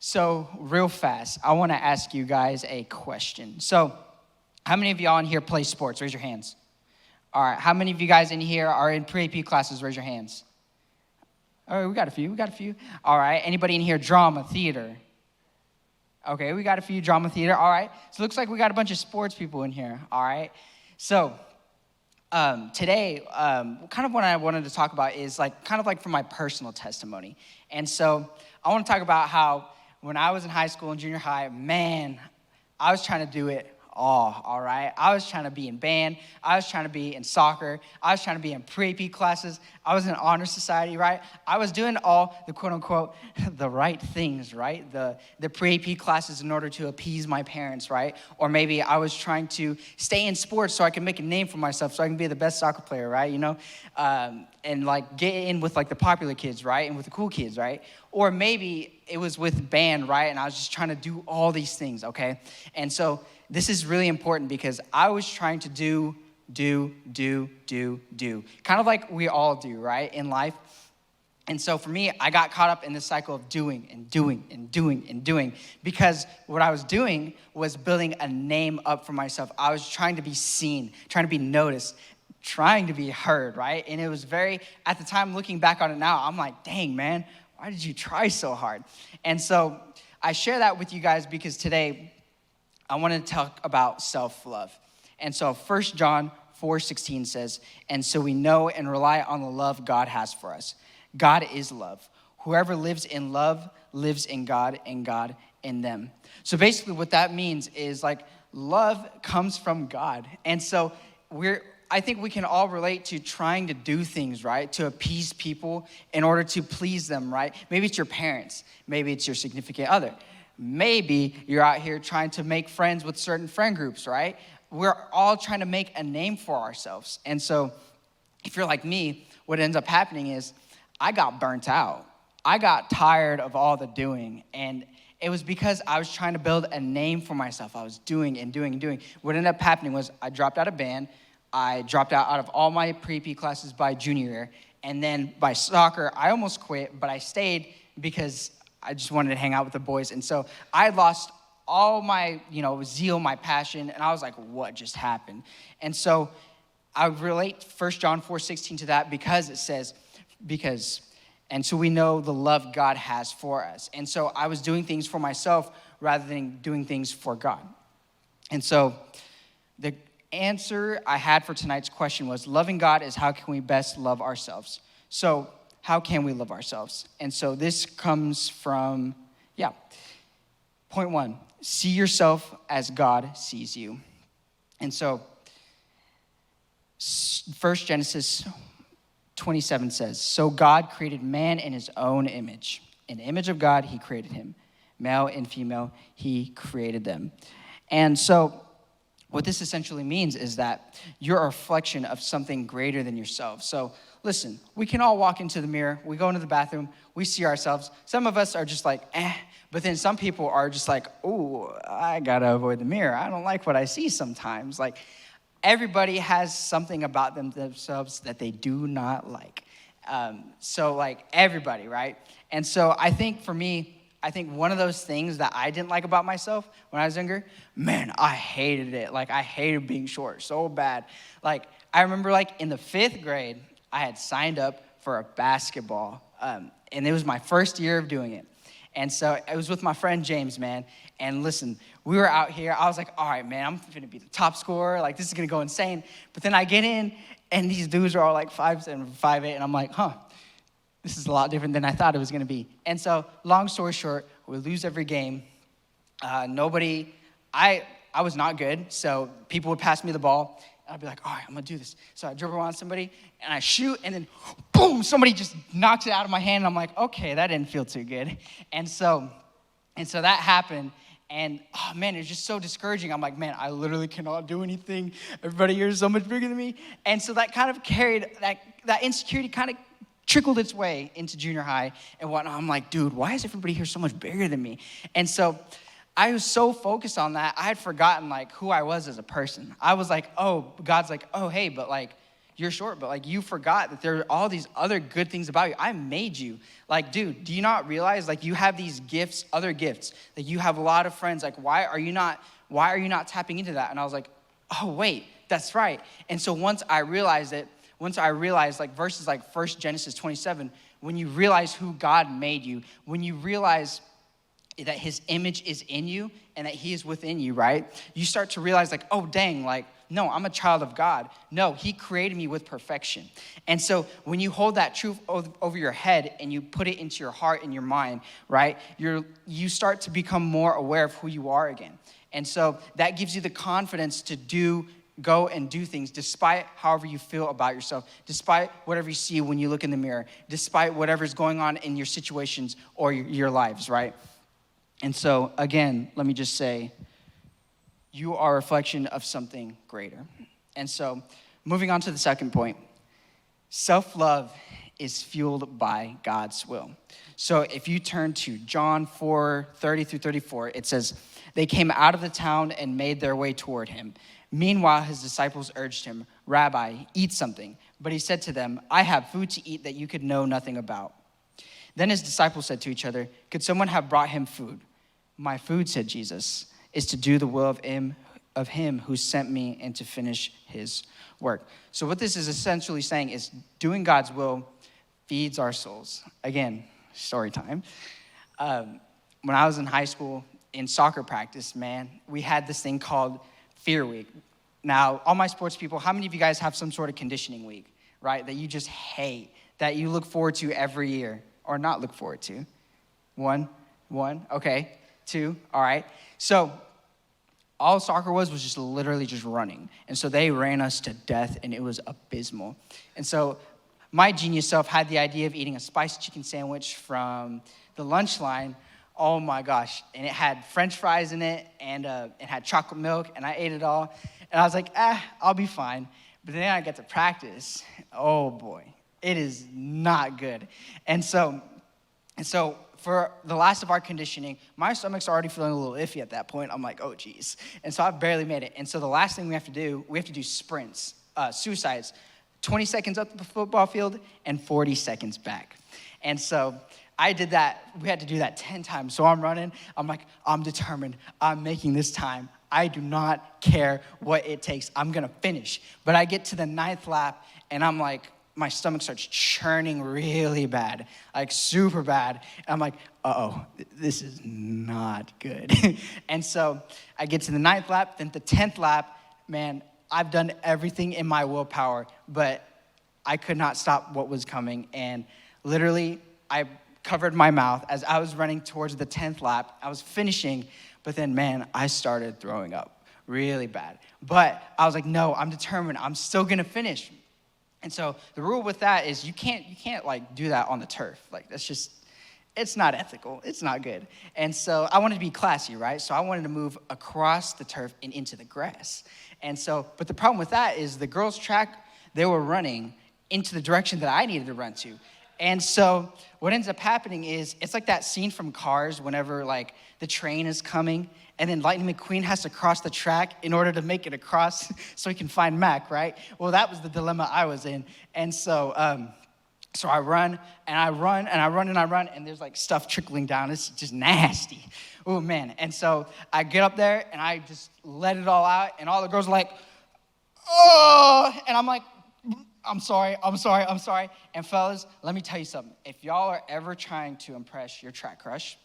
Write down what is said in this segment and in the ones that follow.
So real fast, I want to ask you guys a question. So how many of y'all in here play sports? Raise your hands. All right, how many of you guys in here are in pre-AP classes? Raise your hands. All right, we got a few. All right, anybody in here drama, theater? Okay, we got a few drama, theater. All right, so it looks like we got a bunch of sports people in here. All right, so today, kind of what I wanted to talk about is kind of from my personal testimony. And so I want to talk about how when I was in high school and junior high, man, I was trying to do it all right? I was trying to be in band. I was trying to be in soccer. I was trying to be in pre-AP classes. I was in honor society, right? I was doing all the quote-unquote the right things, right? The pre-AP classes in order to appease my parents, right? Or maybe I was trying to stay in sports so I can make a name for myself, so I can be the best soccer player, right? And get in with the popular kids, right? And with the cool kids, right? Or maybe it was with band, right? And I was just trying to do all these things, okay? And so this is really important because I was trying to do. Kind of like we all do, right, in life. And so for me, I got caught up in this cycle of doing because what I was doing was building a name up for myself. I was trying to be seen, trying to be noticed, trying to be heard, right? And it was at the time, looking back on it now, I'm like, dang, man, why did you try so hard? And so I share that with you guys because today I want to talk about self-love. And so 1 John 4:16 says, and so we know and rely on the love God has for us. God is love. Whoever lives in love lives in God and God in them. So basically what that means is love comes from God. And so I think we can all relate to trying to do things, right? To appease people in order to please them, right? Maybe it's your parents. Maybe it's your significant other. Maybe you're out here trying to make friends with certain friend groups, right? We're all trying to make a name for ourselves. And so if you're like me, what ends up happening is I got burnt out. I got tired of all the doing. And it was because I was trying to build a name for myself. I was doing. What ended up happening was I dropped out of band. I dropped out of all my pre-AP classes by junior year. And then by soccer, I almost quit, but I stayed because I just wanted to hang out with the boys. And so I lost all my, zeal, my passion. And I was like, what just happened? And so I relate 1 John 4:16 to that because it says, and so we know the love God has for us. And so I was doing things for myself rather than doing things for God. And so the answer I had for tonight's question was, loving God is how can we best love ourselves? So how can we love ourselves? And so this comes from, point 1, see yourself as God sees you. And so 1 Genesis 27 says, so God created man in his own image. In the image of God, he created him. Male and female, he created them. And so what this essentially means is that you're a reflection of something greater than yourself. So listen, we can all walk into the mirror. We go into the bathroom. We see ourselves. Some of us are just like, But then some people are just like, oh, I got to avoid the mirror. I don't like what I see sometimes. Everybody has something about themselves that they do not like. Everybody, right? And so I think for me, one of those things that I didn't like about myself when I was younger, man, I hated it. I hated being short so bad. I remember in the 5th grade, I had signed up for a basketball, and it was my first year of doing it. And so it was with my friend James, man. And listen, we were out here. I was like, all right, man, I'm going to be the top scorer. This is going to go insane. But then I get in, and these dudes are all 5'7", 5'8", and I'm like, this is a lot different than I thought it was going to be. And so, long story short, we lose every game. I was not good, so people would pass me the ball. I'd be like, all right, I'm going to do this. So I dribble on somebody, and I shoot, and then, boom, somebody just knocks it out of my hand. And I'm like, okay, that didn't feel too good. And so that happened, and, oh, man, it's just so discouraging. I'm like, man, I literally cannot do anything. Everybody here is so much bigger than me. And so that kind of carried, that insecurity kind of trickled its way into junior high and whatnot. I'm like, dude, why is everybody here so much bigger than me? And so I was so focused on that, I had forgotten, who I was as a person. I was like, oh, God's like, oh, hey, but, you're short, but like you forgot that there are all these other good things about you. I made you. Like, dude, do you not realize like you have these gifts, other gifts, that you have a lot of friends. Like, why are you not tapping into that? And I was like, oh, wait, that's right. And so once I realized like verses like 1 Genesis 27, when you realize who God made you, when you realize that his image is in you and that he is within you, right? You start to realize like, oh, dang, like, no, I'm a child of God. No, he created me with perfection. And so when you hold that truth over your head and you put it into your heart and your mind, right, you start to become more aware of who you are again. And so that gives you the confidence to go and do things despite however you feel about yourself, despite whatever you see when you look in the mirror, despite whatever's going on in your situations or your lives, right? And so, again, let me just say, you are a reflection of something greater. And so, moving on to the second point, self-love is fueled by God's will. So if you turn to John 4:30-34, it says, they came out of the town and made their way toward him. Meanwhile, his disciples urged him, Rabbi, eat something. But he said to them, I have food to eat that you could know nothing about. Then his disciples said to each other, could someone have brought him food? My food, said Jesus, is to do the will of him who sent me and to finish his work. So what this is essentially saying is doing God's will feeds our souls. Again, story time. When I was in high school, in soccer practice, man, we had this thing called Fear Week. Now, all my sports people, how many of you guys have some sort of conditioning week, right, that you just hate, that you look forward to every year, or not look forward to? One, okay. 2, all right. So all soccer was just literally just running. And so they ran us to death, and it was abysmal. And so my genius self had the idea of eating a spicy chicken sandwich from the lunch line. Oh my gosh. And it had French fries in it, and it had chocolate milk, and I ate it all. And I was like, I'll be fine. But then I got to practice. Oh boy, it is not good. And so for the last of our conditioning, my stomach's already feeling a little iffy at that point. I'm like, oh geez. And so I barely made it. And so the last thing we have to do sprints, suicides, 20 seconds up the football field and 40 seconds back. And so I did that. We had to do that 10 times. So I'm running. I'm like, I'm determined. I'm making this time. I do not care what it takes. I'm going to finish. But I get to the 9th lap, and I'm like, my stomach starts churning really bad, like super bad. And I'm like, uh-oh, this is not good. And so I get to the 9th lap, then the 10th lap, man, I've done everything in my willpower, but I could not stop what was coming. And literally, I covered my mouth as I was running towards the 10th lap. I was finishing, but then, man, I started throwing up really bad. But I was like, no, I'm determined. I'm still going to finish. And so the rule with that is you can't like do that on the turf. Like that's just, it's not ethical. It's not good. And so I wanted to be classy, right? So I wanted to move across the turf and into the grass. And so, but the problem with that is the girls' track, they were running into the direction that I needed to run to. And so what ends up happening is it's like that scene from Cars whenever like the train is coming and then Lightning McQueen has to cross the track in order to make it across so he can find Mac, right? Well, that was the dilemma I was in. And so I run and I run and I run and I run and there's like stuff trickling down. It's just nasty. Oh, man. And so I get up there and I just let it all out and all the girls are like, oh, and I'm like, I'm sorry. And fellas, let me tell you something. If y'all are ever trying to impress your track crush,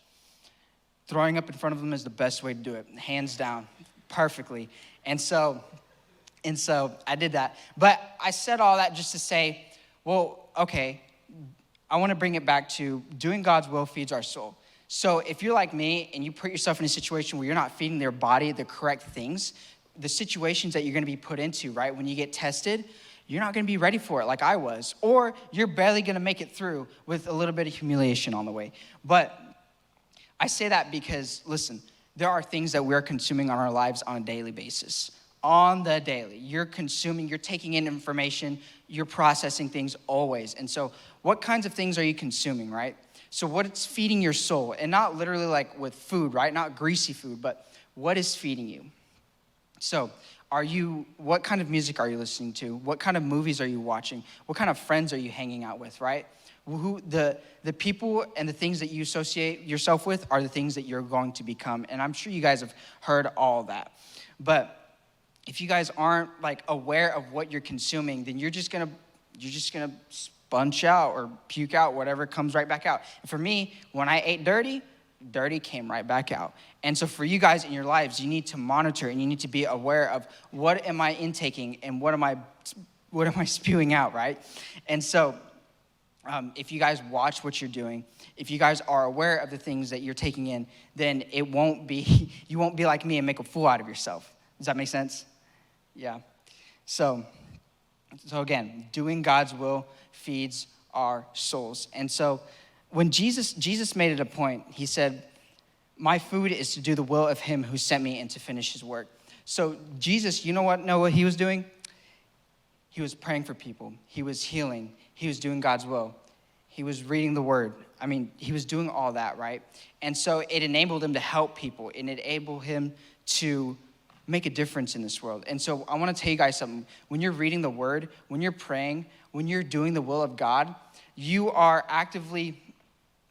throwing up in front of them is the best way to do it, hands down, perfectly. And so I did that. But I said all that just to say, well, okay, I want to bring it back to doing God's will feeds our soul. So if you're like me and you put yourself in a situation where you're not feeding their body the correct things, the situations that you're going to be put into, right, when you get tested, you're not going to be ready for it like I was. Or you're barely going to make it through with a little bit of humiliation on the way. But I say that because, listen, there are things that we're consuming on our lives on a daily basis. On the daily. You're consuming, you're taking in information, you're processing things always. And so what kinds of things are you consuming, right? So what's feeding your soul? And not literally like with food, right? Not greasy food, but what is feeding you? So, what kind of music are you listening to? What kind of movies are you watching? What kind of friends are you hanging out with, right? The people and the things that you associate yourself with are the things that you're going to become. And I'm sure you guys have heard all that. But if you guys aren't like aware of what you're consuming, then you're just gonna sponge out or puke out whatever comes right back out. And for me, when I ate dirty came right back out. And so for you guys in your lives, you need to monitor and you need to be aware of what am I intaking and what am I spewing out, right? And so if you guys watch what you're doing, if you guys are aware of the things that you're taking in, then you won't be like me and make a fool out of yourself. Does that make sense? Yeah. So again, doing God's will feeds our souls. And so when Jesus made it a point, he said, my food is to do the will of him who sent me and to finish his work. So Jesus, know what he was doing? He was praying for people. He was healing. He was doing God's will. He was reading the word. I mean, he was doing all that, right? And so it enabled him to help people. It enabled him to make a difference in this world. And so I want to tell you guys something. When you're reading the word, when you're praying, when you're doing the will of God, you are actively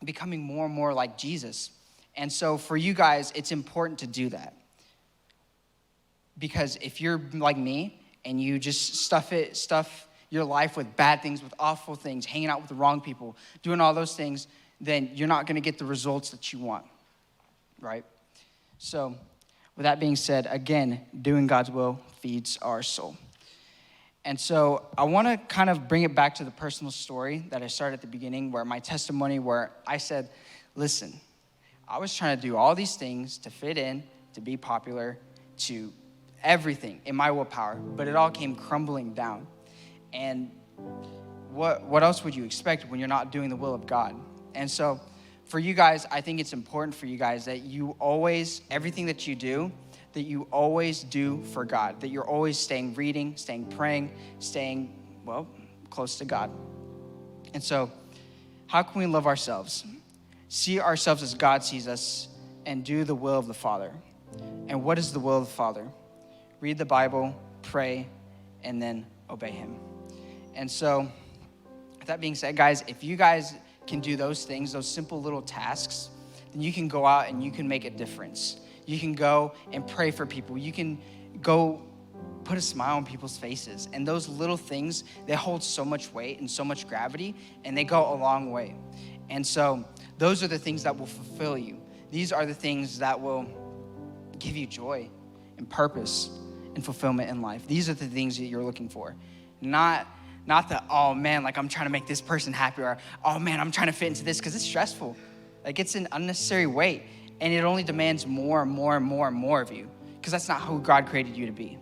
becoming more and more like Jesus. And so for you guys, it's important to do that. Because if you're like me and you just stuff your life with bad things, with awful things, hanging out with the wrong people, doing all those things, then you're not going to get the results that you want, right? So with that being said, again, doing God's will feeds our soul. And so I want to kind of bring it back to the personal story that I started at the beginning, where my testimony, where I said, listen, I was trying to do all these things to fit in, to be popular, to everything in my willpower, but it all came crumbling down. And what else would you expect when you're not doing the will of God? And so for you guys, I think it's important for you guys that you always, everything that you do, that you always do for God, that you're always staying reading, staying praying, staying, close to God. And so how can we love ourselves? See ourselves as God sees us and do the will of the Father. And what is the will of the Father? Read the Bible, pray, and then obey him. And so with that being said, guys, if you guys can do those things, those simple little tasks, then you can go out and you can make a difference. You can go and pray for people. You can go put a smile on people's faces. And those little things, they hold so much weight and so much gravity, and they go a long way. And so those are the things that will fulfill you. These are the things that will give you joy and purpose and fulfillment in life. These are the things that you're looking for. Not the, oh man, like I'm trying to make this person happy, or oh man, I'm trying to fit into this, because it's stressful. Like it's an unnecessary weight, and it only demands more and more and more and more of you, because that's not who God created you to be.